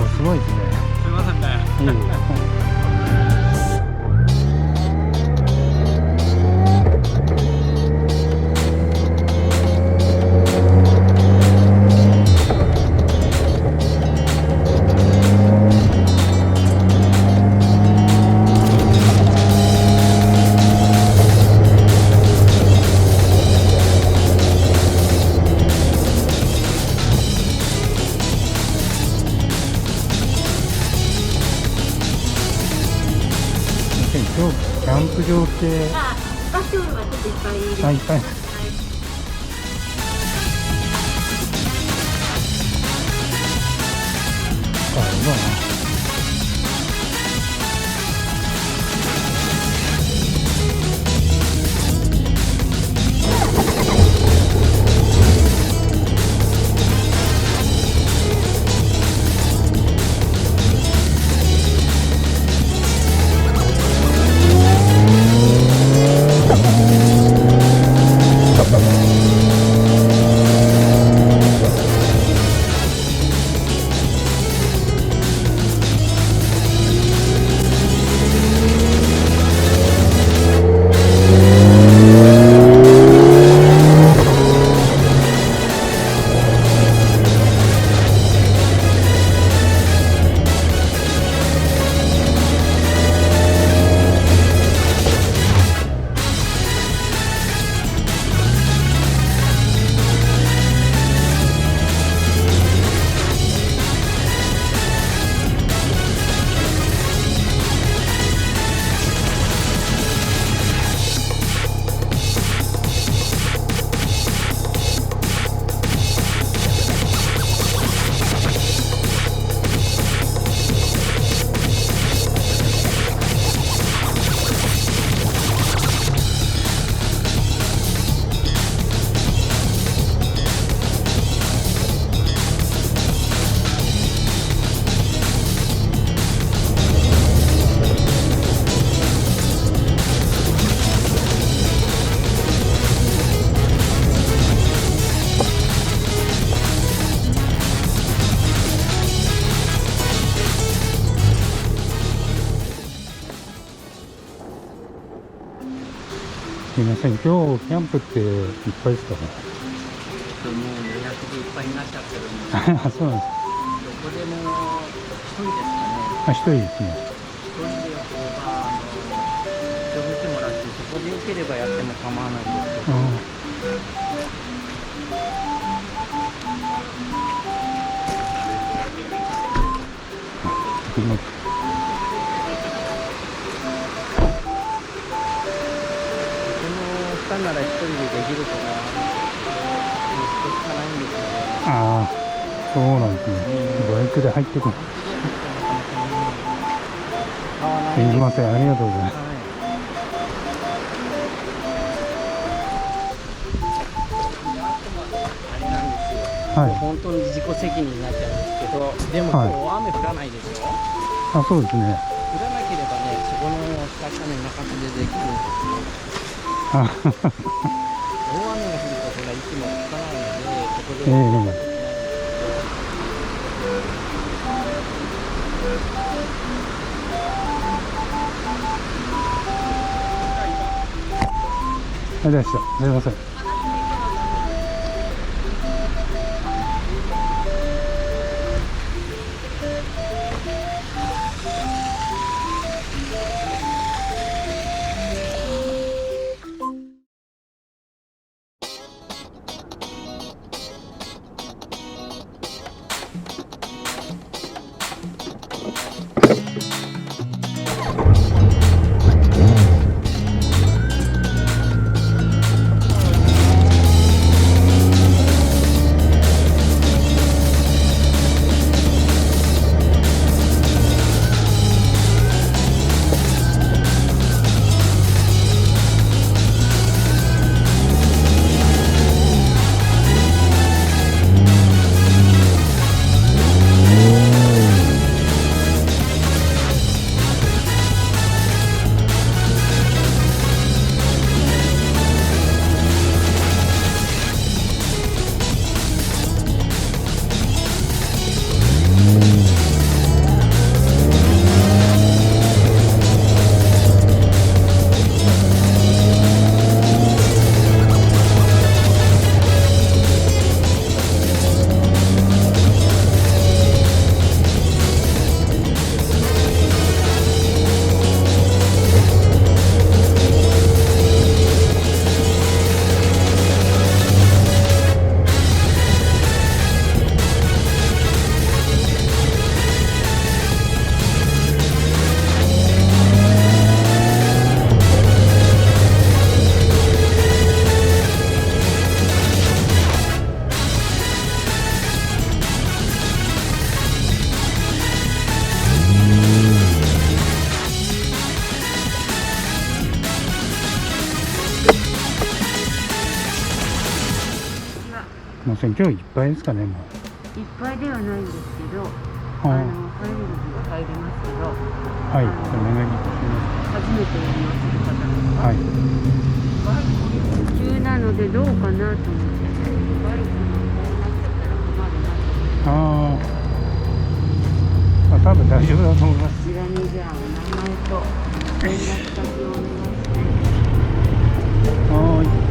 すごいですね。すいませんね。いい今日キャンプ場って場所はちょっといっぱいいる。いっぱい。あ、うまいな。すみません、今日キャンプっていっぱいですかね。もう予約でいっぱいになっちゃってるんで、あ、そうなんです。どこでも一人ですかね。あ、一人ですね。一人でよければ、人見てもらって、そこでよければやっても構わないんですけど、うん。この下なら一人でできるとか、人しかないんですよね。ああ、そうなんですね。バイクで入ってくる。すみません、ありがとうございます。あれなんですよ。はい。本当に自己責任になっちゃうんですけど、でも今はい日雨降らないでしょ。あ、そうですね。降らなければね、そこの下斜面の中でできるんですよ。あ、大雨が降るところが息もつかないので、ここで。ありがとうございました。すみません。線今日いっぱいですかね、もう。いっぱいではないんですけど、あ入る時が入りますけど、はい、お願いし初めて利用する方とます。か、はい。急なのでどうかなと思って、バイクがこうなっちゃったら困るなと思って。ああ、多分大丈夫だと思います。こちらにじゃあお名前と連絡先をお願いします。はーい。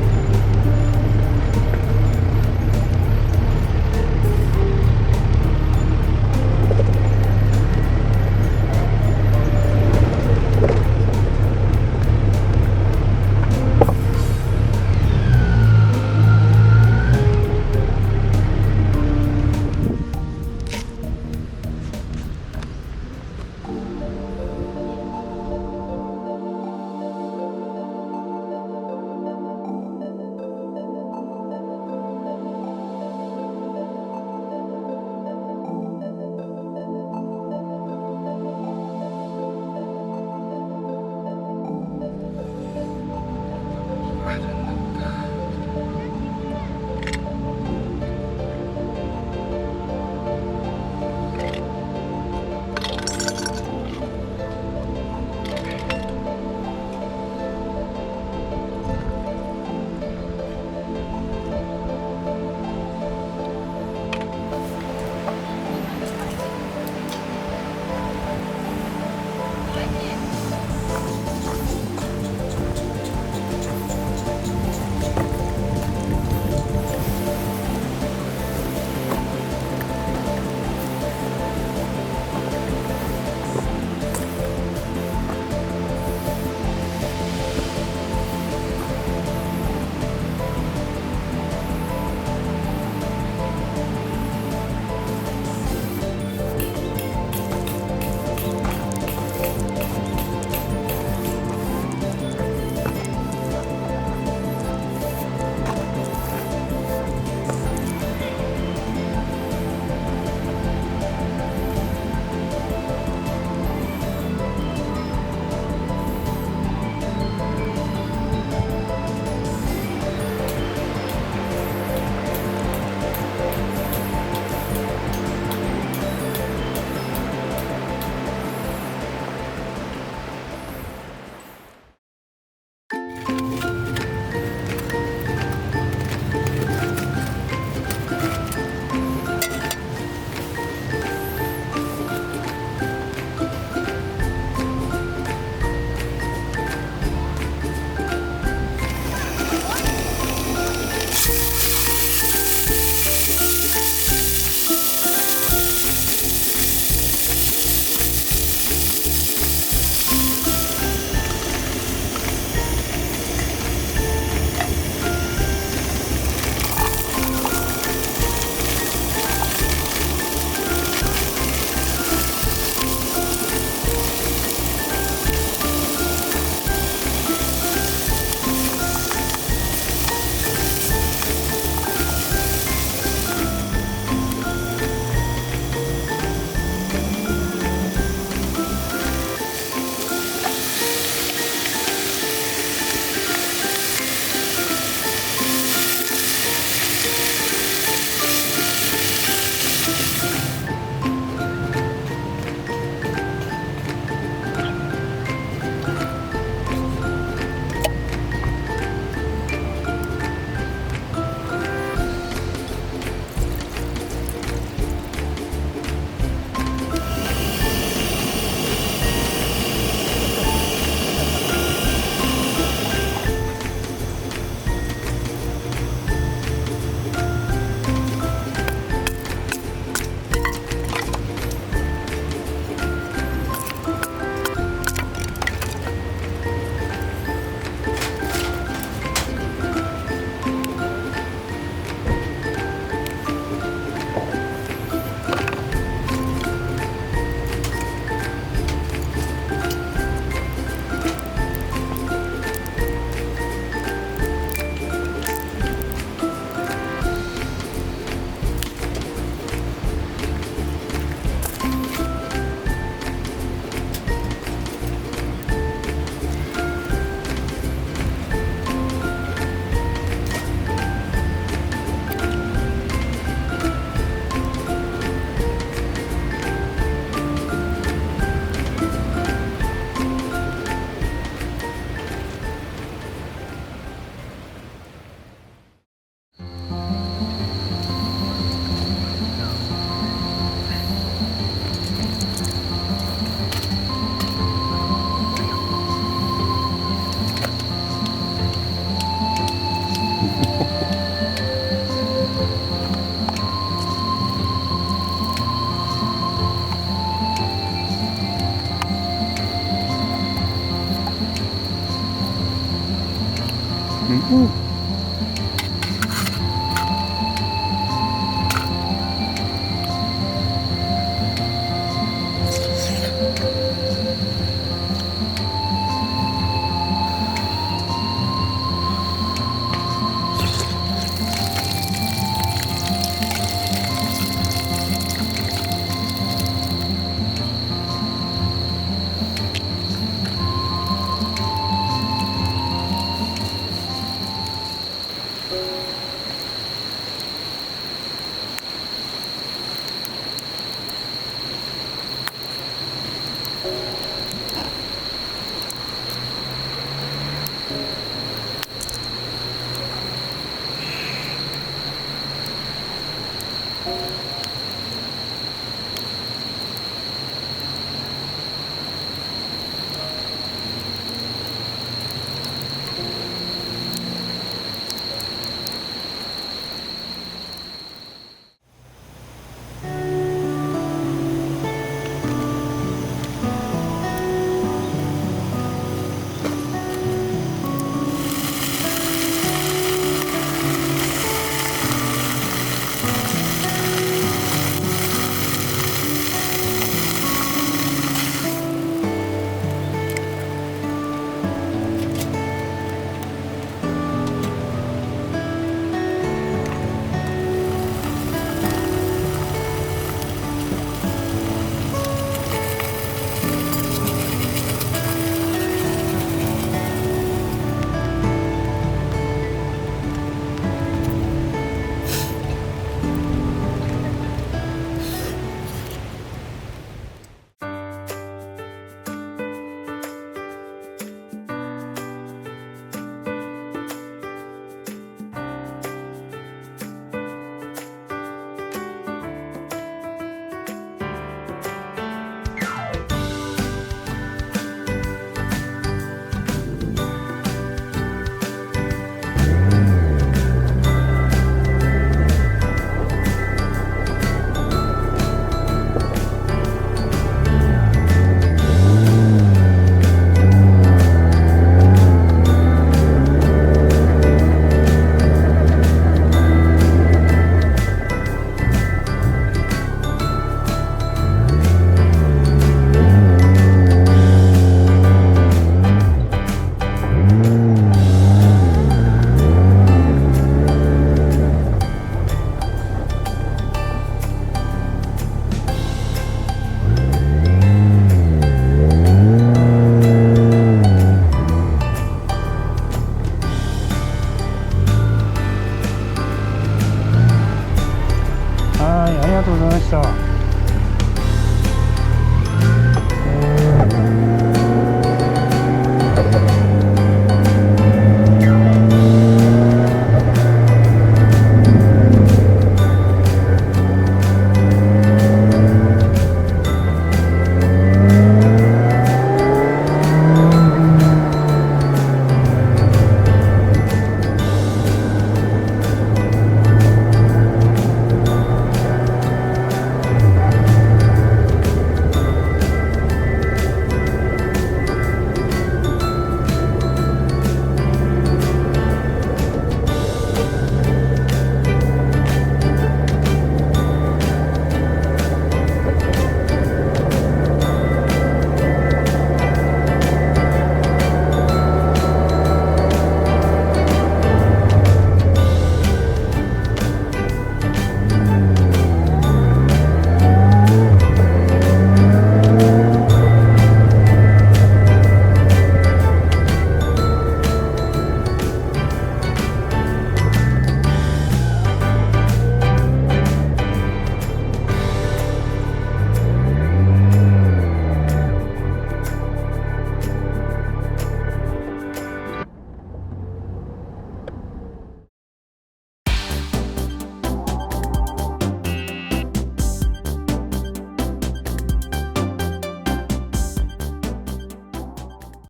お